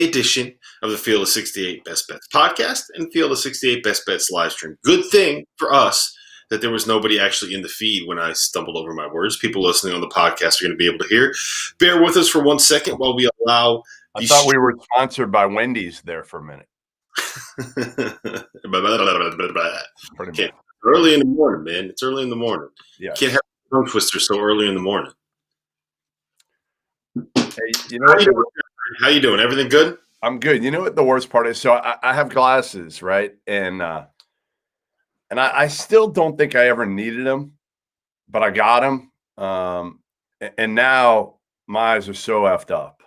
edition of the Field of 68 Best Bets podcast and Field of 68 Best Bets live stream. Good thing for us that there was nobody actually in the feed when I stumbled over my words. People listening on the podcast are going to be able to hear. Bear with us for 1 second while we allow. I thought we were sponsored by Wendy's there for a minute. Okay. Early in the morning, man. It's early in the morning. Yeah. Can't have a tongue twister so early in the morning. Hey, you know how you doing? Everything good? I'm good. You know what the worst part is? So I have glasses, right? And I still don't think I ever needed them, but I got them. And now my eyes are so effed up.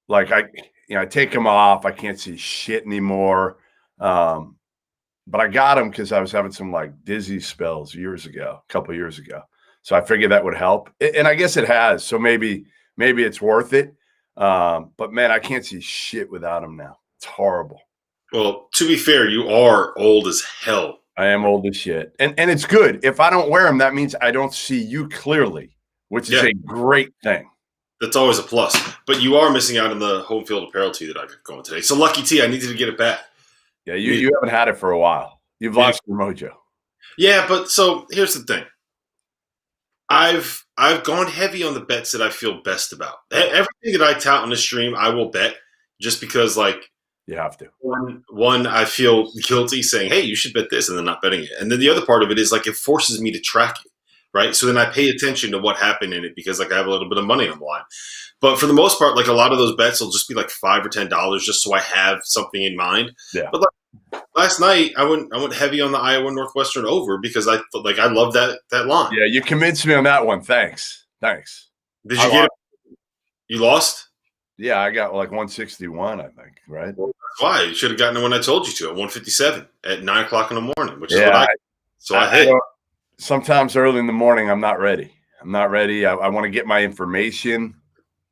Like I take them off. I can't see shit anymore. But I got them because I was having some like dizzy spells a couple years ago. So I figured that would help. And I guess it has. So maybe it's worth it. But man, I can't see shit without them now. It's horrible. Well, to be fair, you are old as hell. I am old as shit. And it's good. If I don't wear them, that means I don't see you clearly, which is a great thing. That's always a plus. But you are missing out on the home field apparel tee that I got going today. So lucky tee, I needed to get it back. Yeah, you haven't had it for a while. You've lost your mojo. Yeah, but so here's the thing. I've gone heavy on the bets that I feel best about. Everything that I tout on the stream, I will bet just because, like, you have to. One, I feel guilty saying, hey, you should bet this, and then not betting it. And then the other part of it is, like, it forces me to track it, right? So then I pay attention to what happened in it because, like, I have a little bit of money on the line. But for the most part, like, a lot of those bets will just be, like, $5 or $10 just so I have something in mind. Yeah. But, like, last night, I went heavy on the Iowa Northwestern over because I love that line. Yeah, you convinced me on that one. Thanks. Did you get it? You lost? Yeah, I got like 161, I think, right? Well, that's why. You should have gotten it when I told you to at 157 at 9 o'clock in the morning, which is what I hit. Sometimes early in the morning, I'm not ready. I want to get my information.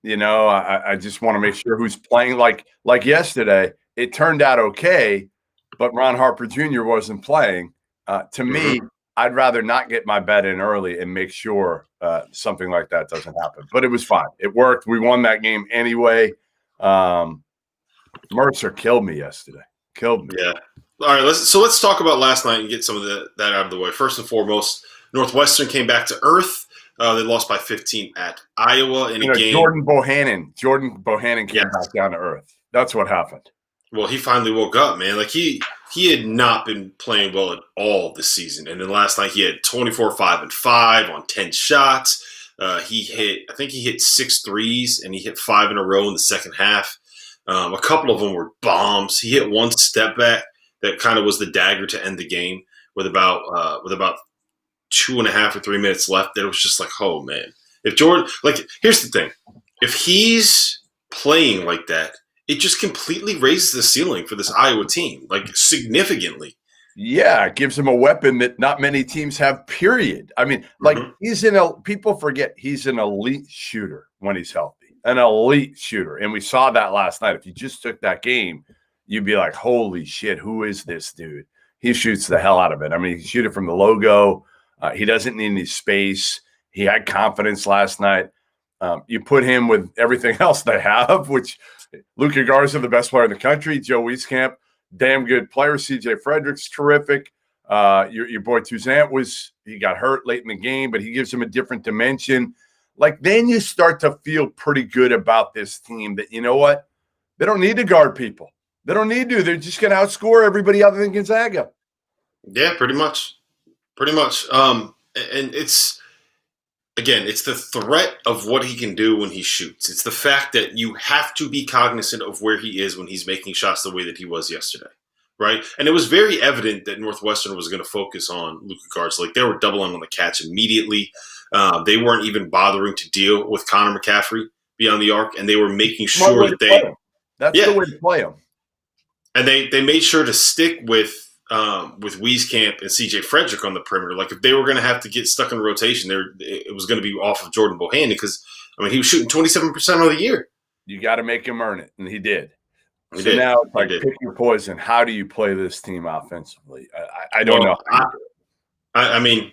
You know, I just want to make sure who's playing. Like yesterday, it turned out okay, but Ron Harper Jr. wasn't playing. To me, I'd rather not get my bet in early and make sure something like that doesn't happen. But it was fine. It worked. We won that game anyway. Mercer killed me yesterday. Killed me. Yeah. All right. Let's talk about last night and get some of that out of the way. First and foremost, Northwestern came back to earth. They lost by 15 at Iowa in a game. Jordan Bohannon came back down to earth. That's what happened. Well, he finally woke up, man. Like he had not been playing well at all this season. And then last night he had 24, 5, and 5 on 10 shots. He hit 6 threes and he hit 5 in a row in the second half. A couple of them were bombs. He hit one step back that kind of was the dagger to end the game with about 2.5 or 3 minutes left. That was just like, oh man. If Jordan, like, here's the thing. If he's playing like that, it just completely raises the ceiling for this Iowa team, like significantly. Yeah, it gives him a weapon that not many teams have, period. I mean, like people forget he's an elite shooter when he's healthy, an elite shooter. And we saw that last night. If you just took that game, you'd be like, holy shit, who is this dude? He shoots the hell out of it. I mean, he shoots it from the logo. He doesn't need any space. He had confidence last night. You put him with everything else they have, which Luka Garza, the best player in the country, Joe Wieskamp, damn good player. CJ Frederick's terrific. Your boy Touzant he got hurt late in the game, but he gives him a different dimension. Like, then you start to feel pretty good about this team that, you know what? They don't need to guard people. They don't need to. They're just going to outscore everybody other than Gonzaga. Yeah, pretty much. And it's the threat of what he can do when he shoots. It's the fact that you have to be cognizant of where he is when he's making shots the way that he was yesterday, right? And it was very evident that Northwestern was going to focus on Luka Garza. Like, they were doubling on the catch immediately. They weren't even bothering to deal with Connor McCaffrey beyond the arc, and they were making sure that that's the way to play him. And they made sure to stick with Wieskamp and CJ Frederick on the perimeter. Like, if they were going to have to get stuck in rotation, it was going to be off of Jordan Bohannon because, I mean, he was shooting 27% of the year. You got to make him earn it, and he did. Now it's like, pick your poison. How do you play this team offensively? I don't know. I mean,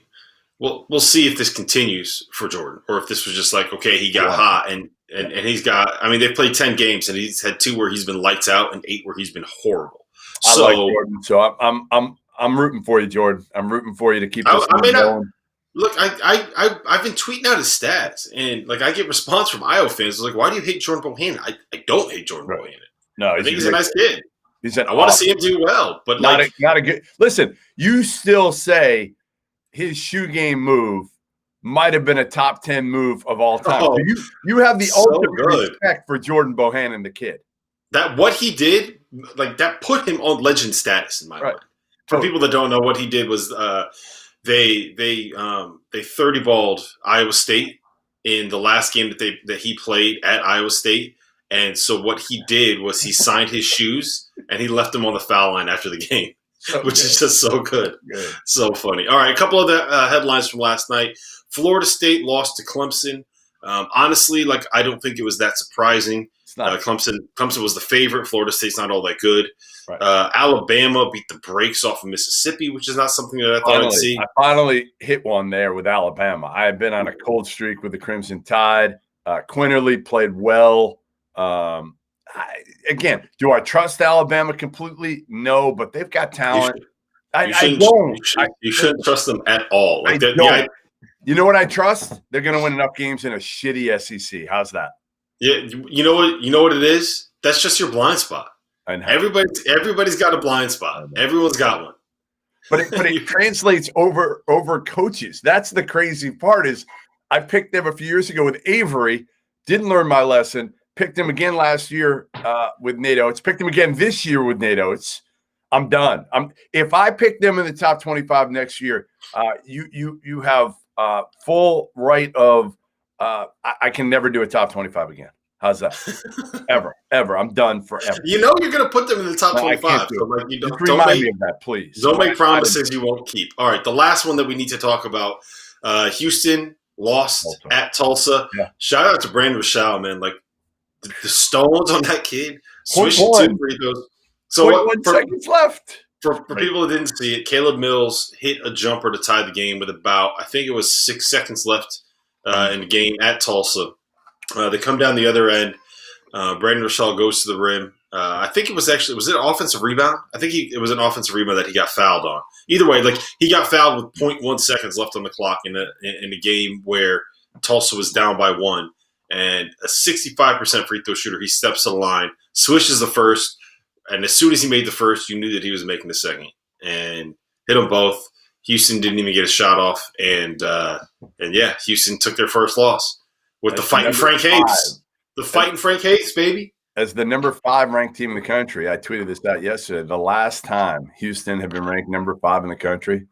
we'll see if this continues for Jordan or if this was just like, okay, he got hot and And he's got, I mean, they've played 10 games, and he's had 2 where he's been lights out and 8 where he's been horrible. I like Jordan, so I'm rooting for you, Jordan. I'm rooting for you to keep this going. Look, I've been tweeting out his stats, and like I get response from Iowa fans. Like, why do you hate Jordan Bohannon? I don't hate Jordan Bohannon. No, I think he's a nice kid. I want to see him do well, but not a good. Listen, you still say his shoe game move might have been a top 10 move of all time. Oh, so you have the ultimate respect for Jordan Bohannon, the kid. That what he did, like that, put him on legend status in my mind. For people that don't know, what he did was they 30-balled Iowa State in the last game that he played at Iowa State. And so what he did was he signed his shoes and he left them on the foul line after the game, which is just so good. So funny. All right, a couple of the headlines from last night. Florida State lost to Clemson. Honestly, like I don't think it was that surprising. Clemson was the favorite. Florida State's not all that good. Right. Alabama beat the brakes off of Mississippi, which is not something that I thought I'd see. I finally hit one there with Alabama. I had been on a cold streak with the Crimson Tide. Quinterly played well. Again, do I trust Alabama completely? No, but they've got talent. You shouldn't trust them at all. Like you know what I trust? They're going to win enough games in a shitty SEC. How's that? Yeah, you know what it is? That's just your blind spot. I know. Everybody's got a blind spot. Everyone's got one. But it translates over coaches. That's the crazy part. Is I picked them a few years ago with Avery, didn't learn my lesson. Picked him again last year with Nate Oates. Picked him again this year with Nate Oates. I'm done. If I pick them in the top 25 next year, you have full right of I can never do a top 25 again. How's that? Ever. I'm done forever. You know you're going to put them in the top 25. So like Just remind me of that, please. Don't make promises you won't keep. All right, the last one that we need to talk about, Houston lost at Tulsa. Yeah. Shout out to Brandon Rochelle, man. Like the stones on that kid. Swish 2 free throws. So 1 seconds left. For people that didn't see it, Caleb Mills hit a jumper to tie the game with about, I think it was 6 seconds left in the game at Tulsa. They come down the other end. Brandon Rochelle goes to the rim. I think it was an offensive rebound? I think it was an offensive rebound that he got fouled on. Either way, like he got fouled with 0.1 seconds left on the clock in a game where Tulsa was down by 1. And a 65% free throw shooter, he steps to the line, swishes the first, and as soon as he made the first, you knew that he was making the second. And hit them both. Houston didn't even get a shot off. And yeah, Houston took their first loss. With the fighting Frank Hayes. The fighting Frank Hayes, baby. As the number 5 ranked team in the country, I tweeted this out yesterday. The last time Houston had been ranked number 5 in the country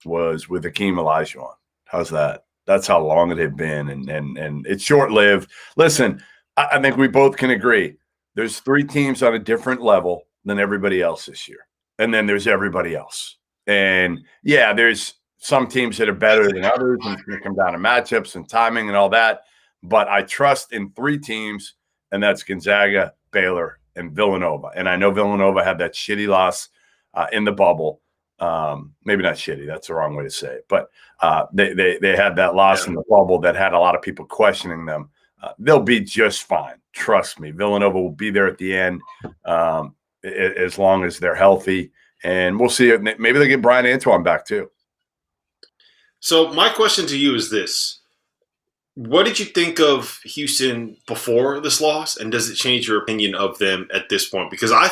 was with Akeem Olajuwon. How's that? That's how long it had been, and it's short-lived. Listen, I think we both can agree. There's 3 teams on a different level than everybody else this year, and then there's everybody else. And, yeah, there's some teams that are better than others, and it's going to come down to matchups and timing and all that. But I trust in 3 teams, and that's Gonzaga, Baylor, and Villanova. And I know Villanova had that shitty loss in the bubble. Maybe not shitty. That's the wrong way to say it. But they had that loss in the bubble that had a lot of people questioning them. They'll be just fine. Trust me. Villanova will be there at the end as long as they're healthy. And we'll see. Maybe they get Brian Antoine back too. So my question to you is this. What did you think of Houston before this loss, and does it change your opinion of them at this point? Because I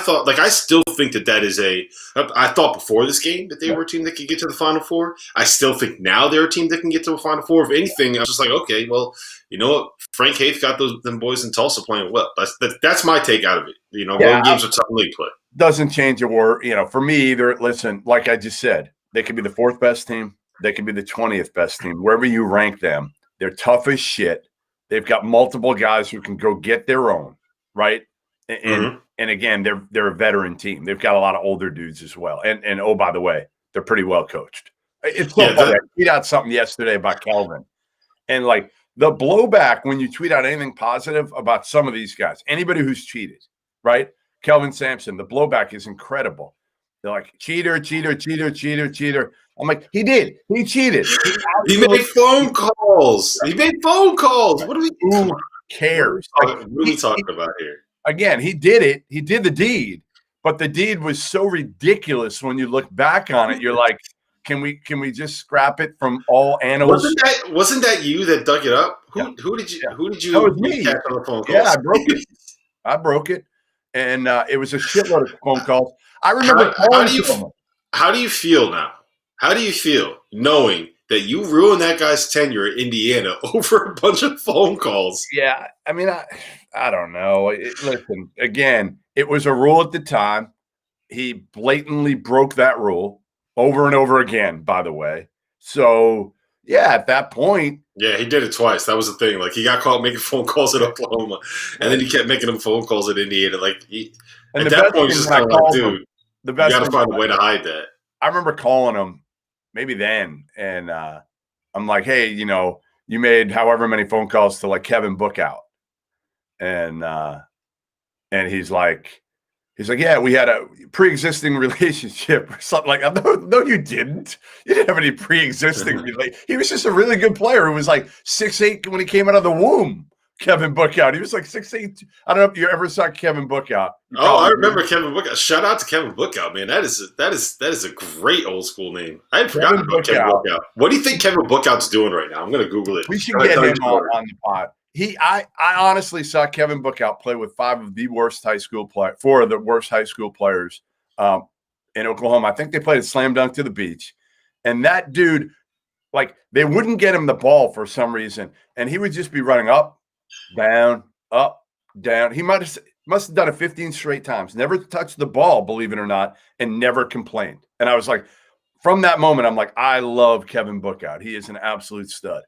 still think that is I thought before this game that they were a team that could get to the Final Four. I still think now they're a team that can get to a Final Four. If anything, I was just like, okay, well, you know what? Frank Hayes got them boys in Tulsa playing well. That's my take out of it. You know, road games are tough league play. Doesn't change a word. You know, for me either, listen, like I just said, they could be the 4th best team. They could be the 20th best team. Wherever you rank them, they're tough as shit. They've got multiple guys who can go get their own, right? And again, they're a veteran team. They've got a lot of older dudes as well. And oh, by the way, they're pretty well coached. It's so funny. I tweeted out something yesterday about Kelvin. And like the blowback when you tweet out anything positive about some of these guys, anybody who's cheated, right? Kelvin Sampson, the blowback is incredible. They're like, cheater, cheater, cheater, cheater, cheater. I'm like, he did. He cheated. He made phone calls. He made phone calls. What do we do? cares? What are we talking about here? Again, he did it. He did the deed, but the deed was so ridiculous when you look back on it. You're like, can we just scrap it from all annals? Wasn't that you that dug it up? Yeah. Who did you That was me. catch on the phone calls? Yeah, I broke it. And it was a shitload of phone calls. I remember calling him. How do you feel now? How do you feel knowing that you ruined that guy's tenure at Indiana over a bunch of phone calls? Yeah, I mean, I don't know. Listen, again, it was a rule at the time. He blatantly broke that rule over and over again, by the way. So, yeah, at that point. Yeah, he did it twice. That was the thing. Like, he got caught making phone calls at Oklahoma, and then he kept making them phone calls at Indiana. Like, at that point, he's just kind of like, dude, you got to find a way to hide that. I remember calling him maybe then, and I'm like, hey, you made however many phone calls to, like, Kevin Bookout. And he's like, yeah, we had a pre-existing relationship or something like that. No, you didn't. You didn't have any pre-existing relationship. He was just a really good player who was like 6'8" when he came out of the womb. Kevin Bookout. He was like 6'8". I don't know if you ever saw Kevin Bookout. I remember Kevin Bookout. Shout out to Kevin Bookout, man. That is a great old school name. I had forgotten about Kevin Bookout. What do you think Kevin Bookout's doing right now? I'm going to Google it. We should get him on the pod. I honestly saw Kevin Bookout play with four of the worst high school players in Oklahoma. I think they played a slam dunk to the beach. And that dude, like, they wouldn't get him the ball for some reason. And he would just be running up, down. He must have done it 15 straight times. Never touched the ball, believe it or not, and never complained. And I was like, from that moment, I'm like, I love Kevin Bookout. He is an absolute stud.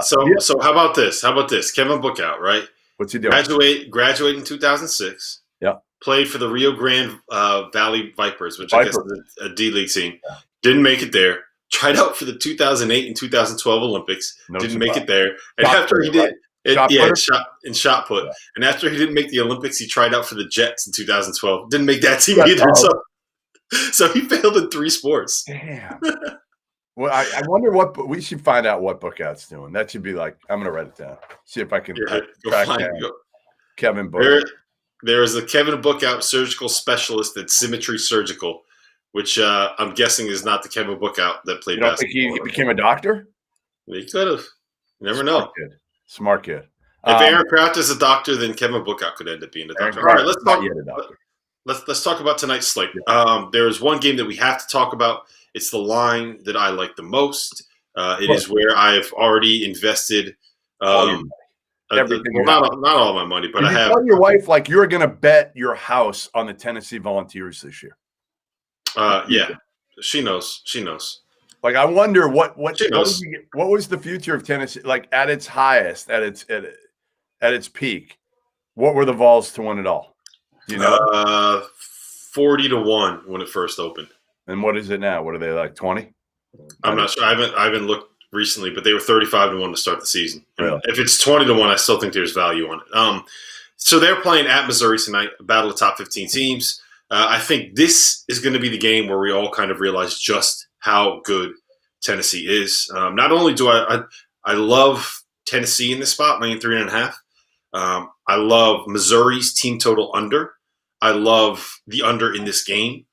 So how about this? Kevin Bookout, right? What's he doing? Graduated in 2006. Yeah. Played for the Rio Grande Valley Vipers, which I guess is a D-League team. Yeah. Didn't make it there. Tried out for the 2008 and 2012 Olympics. Didn't make it there. And after he did, shot put. Yeah. And after he didn't make the Olympics, he tried out for the Jets in 2012. Didn't make that team either. So he failed in 3 sports. Damn. Well, I wonder what we should find out what Bookout's doing. That should be like, I'm going to write it down. See if I can track down Kevin Bookout. There is a Kevin Bookout surgical specialist at Symmetry Surgical, which I'm guessing is not the Kevin Bookout that played basketball. You don't think he became a doctor? He could have. You never know. Smart kid. If Aaron Kraft is a doctor, then Kevin Bookout could end up being a doctor. All right, let's talk about tonight's slate. There is one game that we have to talk about. It's the line that I like the most. It is where I've already invested everything. Not all my money, but I have. Tell your wife like you're going to bet your house on the Tennessee Volunteers this year. Yeah, she knows. Like, I wonder what was the future of Tennessee? Like, at its highest, at its peak, what were the Vols to win it all? 40-1 when it first opened. And what is it now? What are they, like 20? I'm not sure. I haven't looked recently, but they were 35-1 to start the season. Really? If it's 20-1, I still think there's value on it. So they're playing at Missouri tonight, a battle of top 15 teams. I think this is going to be the game where we all kind of realize just how good Tennessee is. Not only do I love Tennessee in this spot, laying 3.5. I love Missouri's team total under. I love the under in this game.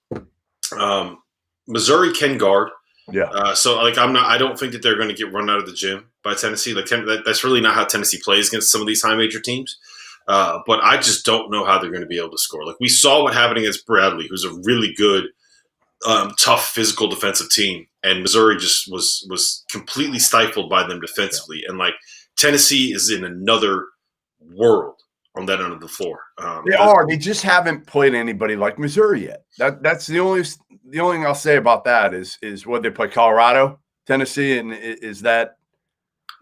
Missouri can guard. Yeah. So I don't think that they're going to get run out of the gym by Tennessee. That's really not how Tennessee plays against some of these high major teams. But I just don't know how they're going to be able to score. Like, we saw what happened against Bradley, who's a really good, tough physical defensive team, and Missouri just was completely stifled by them defensively. And like, Tennessee is in another world on that end of the floor. They just haven't played anybody like Missouri yet. That's the only thing I'll say about that is what they play Colorado, Tennessee, and is that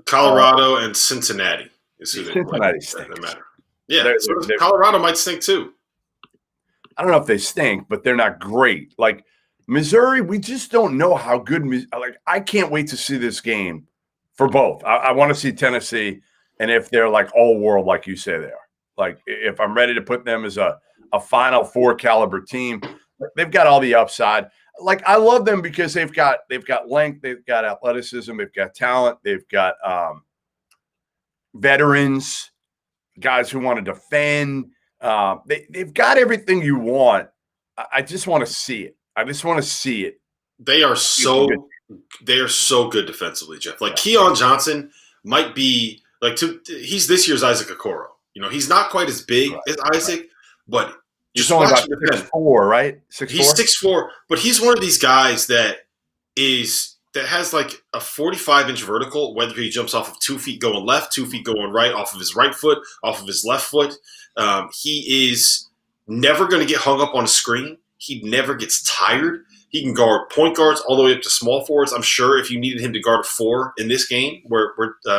Colorado and Cincinnati is who Cincinnati stinks. Matter. Yeah, Colorado might stink too. I don't know if they stink, but they're not great. Like Missouri, we just don't know how good. Like, I can't wait to see this game for both. I want to see Tennessee, and if they're like all world, like you say they are. Like, if I'm ready to put them as a Final Four caliber team, they've got all the upside. Like, I love them because they've got length, they've got athleticism, they've got talent, they've got veterans. guys who want to defend. They've got everything you want. I just want to see it. I just want to see it. They are so good defensively, Jeff. Like Keon Johnson might be he's this year's Isaac Okoro. He's not quite as big as Isaac, but he's only about 6'4", right? 6'4"? He's 6'4", but he's one of these guys that has like a 45-inch vertical, whether he jumps off of 2 feet going left, 2 feet going right, off of his right foot, off of his left foot. He is never going to get hung up on a screen. He never gets tired. He can guard point guards all the way up to small forwards. I'm sure if you needed him to guard 4 in this game, where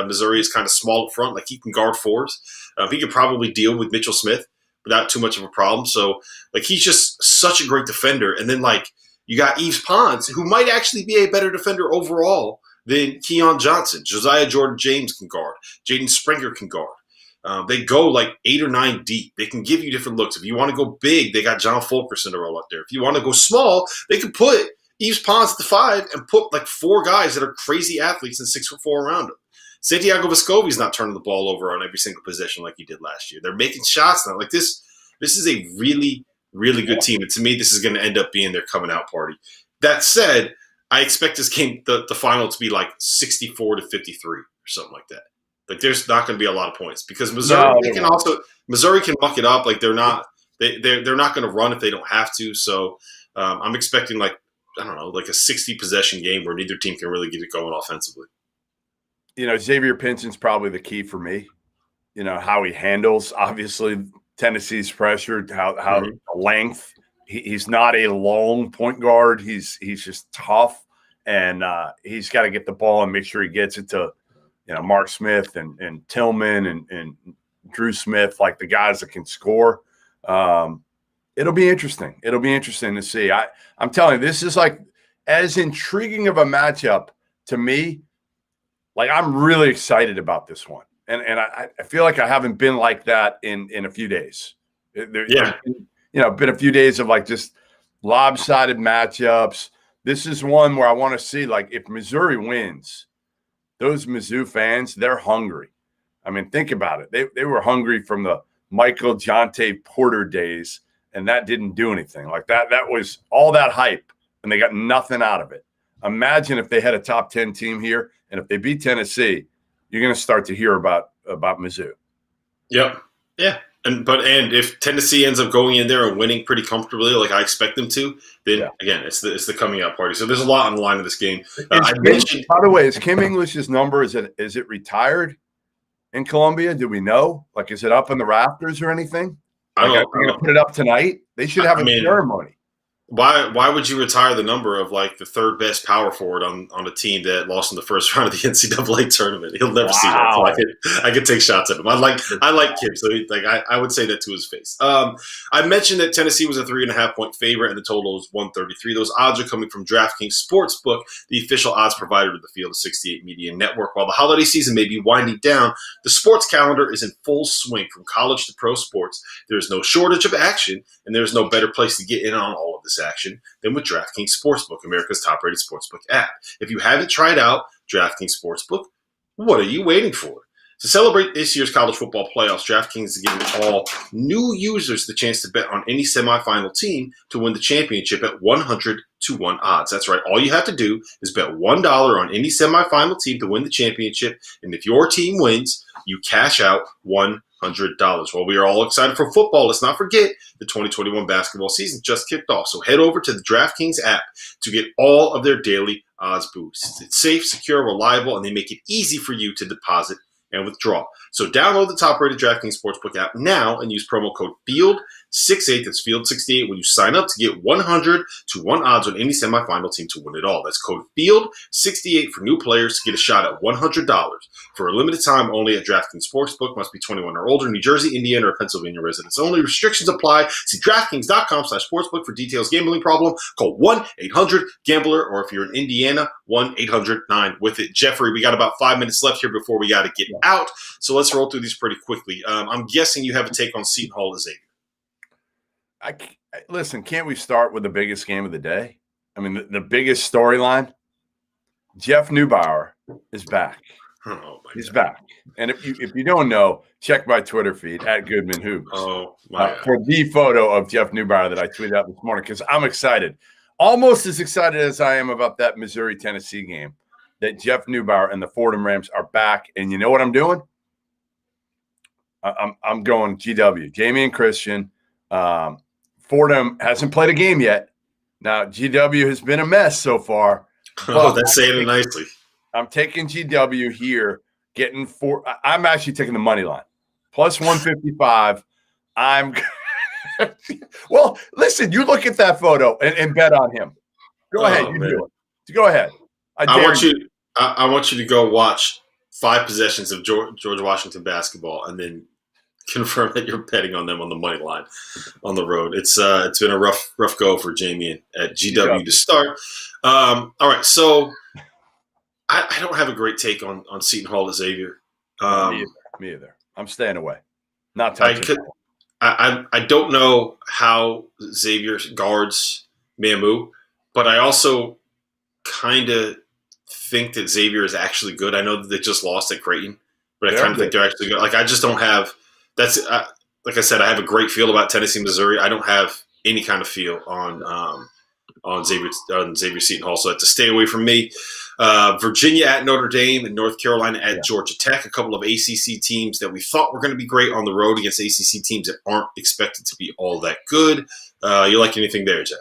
Missouri is kind of small up front, like he can guard 4s. He could probably deal with Mitchell Smith without too much of a problem. So, he's just such a great defender. And then, you got Yves Pons, who might actually be a better defender overall than Keon Johnson. Josiah Jordan-James can guard. Jaden Springer can guard. They go 8 or 9 deep. They can give you different looks. If you want to go big, they got John Fulkerson to roll up there. If you want to go small, they can put Yves Pons at the 5 and put 4 guys that are crazy athletes and 6'4" around him. Santiago Vescovi's not turning the ball over on every single possession like he did last year. They're making shots now. This is a really, really good team. And to me, this is going to end up being their coming out party. That said, I expect this game, the final, to be 64-53 or something like that. There's not going to be a lot of points because Missouri can muck it up. They're not going to run if they don't have to. So I'm expecting a 60 possession game where neither team can really get it going offensively. Xavier Pinson's probably the key for me. How he handles obviously Tennessee's pressure, how the length. He's not a long point guard. He's just tough, and he's got to get the ball and make sure he gets it to Mark Smith and Tillman and Drew Smith, the guys that can score. It'll be interesting. It'll be interesting to see. I'm telling you, this is as intriguing of a matchup to me. I'm really excited about this one. And I feel like I haven't been like that in a few days. Been a few days of just lopsided matchups. This is one where I want to see, if Missouri wins, those Mizzou fans, they're hungry. I mean, think about it. They were hungry from the Michael Jonte Porter days, and that didn't do anything. That was all that hype, and they got nothing out of it. Imagine if they had a top 10 team here, and if they beat Tennessee, you're going to start to hear about Mizzou. Yep. Yeah. And if Tennessee ends up going in there and winning pretty comfortably, like I expect them to, then again, it's the coming out party. So there's a lot on the line of this game. By the way, is Kim English's number, is it retired in Columbia? Do we know? Is it up in the rafters or anything? Are they going to put it up tonight? They should have a ceremony. Why would you retire the number of the third best power forward on a team that lost in the first round of the NCAA tournament? He'll never see that. So I could take shots at him. I like Kim, so I would say that to his face. I mentioned that Tennessee was a 3.5-point favorite, and the total is 133. Those odds are coming from DraftKings Sportsbook, the official odds provider of the Field of 68 Media Network. While the holiday season may be winding down, the sports calendar is in full swing from college to pro sports. There is no shortage of action, and there is no better place to get in on all of this action than with DraftKings Sportsbook, America's top-rated sportsbook app. If you haven't tried out DraftKings Sportsbook, what are you waiting for? To celebrate this year's college football playoffs, DraftKings is giving all new users the chance to bet on any semifinal team to win the championship at 100-1 odds. That's right. All you have to do is bet $1 on any semifinal team to win the championship, and if your team wins, you cash out $100. While we are all excited for football, let's not forget the 2021 basketball season just kicked off. So head over to the DraftKings app to get all of their daily odds boosts. It's safe, secure, reliable, and they make it easy for you to deposit and withdraw. So download the top-rated DraftKings Sportsbook app now and use promo code FIELD68, that's Field68, when you sign up to get 100-1 odds on any semifinal team to win it all. That's code FIELD68 for new players to get a shot at $100 for a limited time only at DraftKings Sportsbook. Must be 21 or older, New Jersey, Indiana, or Pennsylvania residents only. Restrictions apply. See DraftKings.com/sportsbook for details. Gambling problem? Call 1-800-GAMBLER, or if you're in Indiana, 1-800-9-WITH-IT. Jeffrey, we got about 5 minutes left here before we got to get out, so let's roll through these pretty quickly. I'm guessing you have a take on Seton Hall to Xavier. Listen, can't we start with the biggest game of the day? I mean, the biggest storyline. Jeff Neubauer is back. Oh my He's God. back. And if you don't know, check my Twitter feed at Goodman Hoops Oh my God. for the photo of Jeff Neubauer that I tweeted out this morning because I'm excited. Almost as excited as I am about that Missouri-Tennessee game, that Jeff Neubauer and the Fordham Rams are back. And you know what I'm doing? I'm going GW, Jamie and Christian. Fordham hasn't played a game yet. Now, GW has been a mess so far. Oh, that's saying it nicely. I'm taking GW here, getting four. I'm actually taking the money line. Plus 155. I'm well, listen, you look at that photo and bet on him. Go ahead, you do it. Go ahead. I want you to go watch 5 possessions of George Washington basketball and then confirm that you're betting on them on the money line on the road. It's been a rough go for Jamie at GW to start. All right, so I don't have a great take on Seton Hall to Xavier. Me either. I'm staying away. Not touching. I don't know how Xavier guards Mamu, but I also kind of think that Xavier is actually good. I know that they just lost at Creighton, but I kind of think they're actually good. Like I just don't have – that's like I said, I have a great feel about Tennessee, Missouri. I don't have any kind of feel on Xavier Seton Hall, so that's to stay away from me. Virginia at Notre Dame and North Carolina at Georgia Tech, a couple of ACC teams that we thought were going to be great on the road against ACC teams that aren't expected to be all that good. You like anything there, Jeff?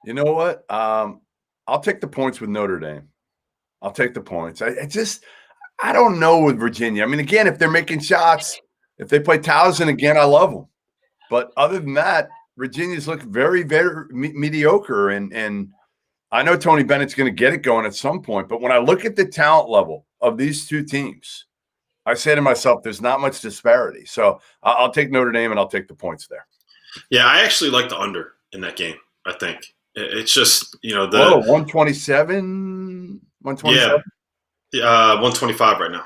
You know what? I'll take the points with Notre Dame. I'll take the points. I don't know with Virginia. I mean, again, if they're making shots, if they play Towson again, I love them. But other than that, Virginia's look very, very mediocre. And I know Tony Bennett's going to get it going at some point. But when I look at the talent level of these two teams, I say to myself, there's not much disparity. So I'll take Notre Dame and I'll take the points there. Yeah, I actually like the under in that game, I think. It's just, the 127, 127. Yeah, 125 right now.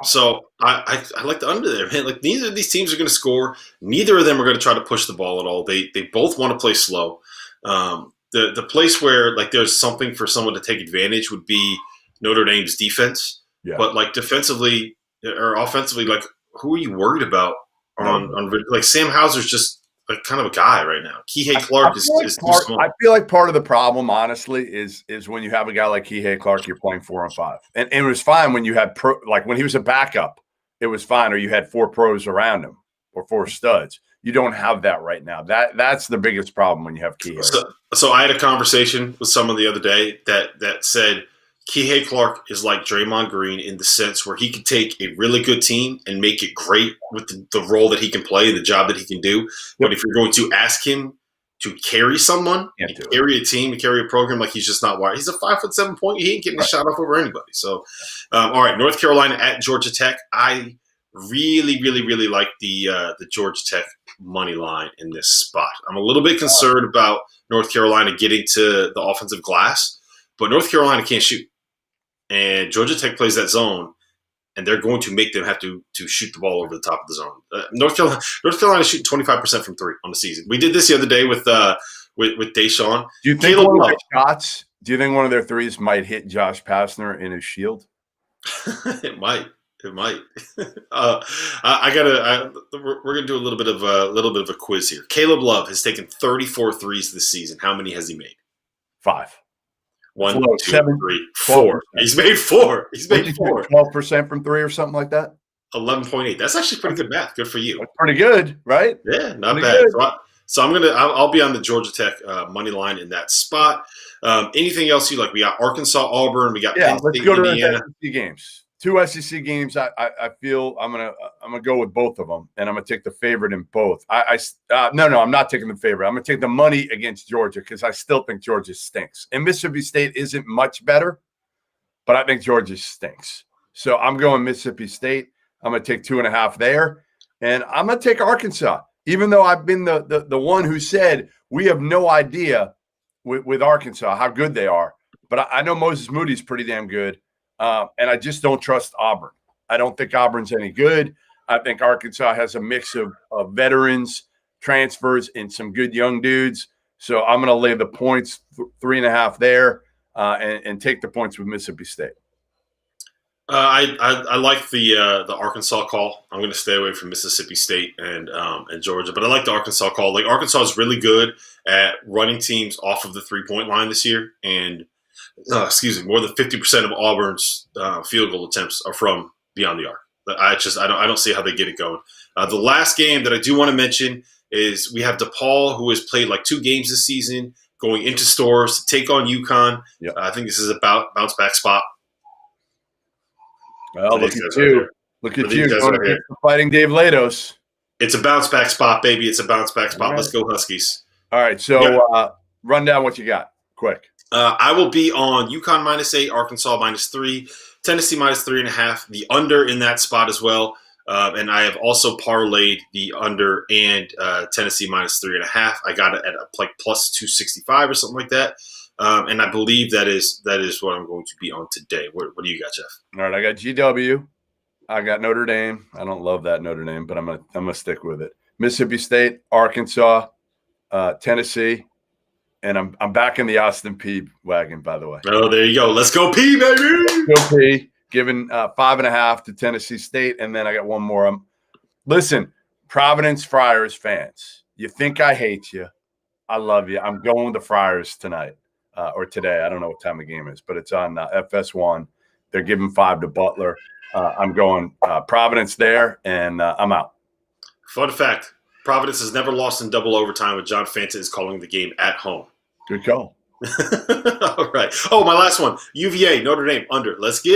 So I like the under there, man. Like neither of these teams are going to score. Neither of them are going to try to push the ball at all. They both want to play slow. The place where like there's something for someone to take advantage would be Notre Dame's defense. Yeah. But like defensively or offensively, like who are you worried about on like Sam Hauser's just like kind of a guy right now. Kihei Clark is too small. I feel like part of the problem, honestly, is when you have a guy like Kihei Clark, you're playing 4-on-5. And it was fine when you had like when he was a backup, it was fine, or you had 4 pros around him or 4 studs. You don't have that right now. That's the biggest problem when you have Kihei. So I had a conversation with someone the other day that said Kihei Clark is like Draymond Green in the sense where he could take a really good team and make it great with the role that he can play, the job that he can do. Yep. But if you're going to ask him to carry someone, carry a team, and carry a program, like he's just not wired. He's a 5'7" point. He ain't getting a shot off over anybody. So, all right, North Carolina at Georgia Tech. I really, really, really like the Georgia Tech money line in this spot. I'm a little bit concerned about North Carolina getting to the offensive glass, but North Carolina can't shoot. And Georgia Tech plays that zone, and they're going to make them have to shoot the ball over the top of the zone. North Carolina shooting 25% from 3 on the season. We did this the other day with Deshaun. Do you think one of their shots? Do you think one of their threes might hit Josh Pastner in his shield? It might. We're gonna do a little bit of a quiz here. Caleb Love has taken 34 threes this season. How many has he made? 5. 1, 2, 3, 4. He's made 4. He's made 4. 12% from 3 or something like that. 11.8. That's actually pretty good math. Good for you. That's pretty good, right? Yeah, not bad. So I'll be on the Georgia Tech money line in that spot. Anything else you like? We got Arkansas, Auburn. We got Penn State, let's go Indiana. To the SEC games. 2 SEC games. I feel I'm gonna go with both of them, and I'm gonna take the favorite in both. No, I'm not taking the favorite. I'm gonna take the money against Georgia because I still think Georgia stinks. And Mississippi State isn't much better, but I think Georgia stinks. So I'm going Mississippi State. I'm gonna take 2.5 there, and I'm gonna take Arkansas. Even though I've been the one who said we have no idea with Arkansas how good they are, but I know Moses Moody's pretty damn good. And I just don't trust Auburn. I don't think Auburn's any good. I think Arkansas has a mix of veterans, transfers, and some good young dudes. So I'm going to lay the points 3.5 there and take the points with Mississippi State. I like the Arkansas call. I'm going to stay away from Mississippi State and Georgia, but I like the Arkansas call. Like Arkansas is really good at running teams off of the 3-point line this year, and more than 50% of Auburn's field goal attempts are from beyond the arc. I don't see how they get it going. The last game that I do want to mention is we have DePaul, who has played like 2 games this season, going into Stores to take on UConn. Yep. I think this is about bounce back spot. Well, look at you. Right, look at you going against the Fighting Dave Latos. It's a bounce back spot, baby. It's a bounce back spot. Right. Let's go Huskies. All right, so run down what you got, quick. I will be on UConn -8, Arkansas -3, Tennessee -3.5. The under in that spot as well, and I have also parlayed the under and Tennessee -3.5. I got it at like plus 265 or something like that, and I believe that is what I'm going to be on today. What do you got, Jeff? All right, I got GW. I got Notre Dame. I don't love that Notre Dame, but I'm gonna stick with it. Mississippi State, Arkansas, Tennessee. And I'm back in the Austin P wagon, by the way. Oh, there you go. Let's go P, baby. Go P. Giving 5.5 to Tennessee State, and then I got one more. Listen, Providence Friars fans, you think I hate you? I love you. I'm going to Friars tonight or today. I don't know what time the game is, but it's on FS1. They're giving 5 to Butler. I'm going Providence there, and I'm out. Fun fact. Providence has never lost in double overtime when John Fanta is calling the game at home. Good call. All right. Oh, my last one. UVA, Notre Dame, under. Let's get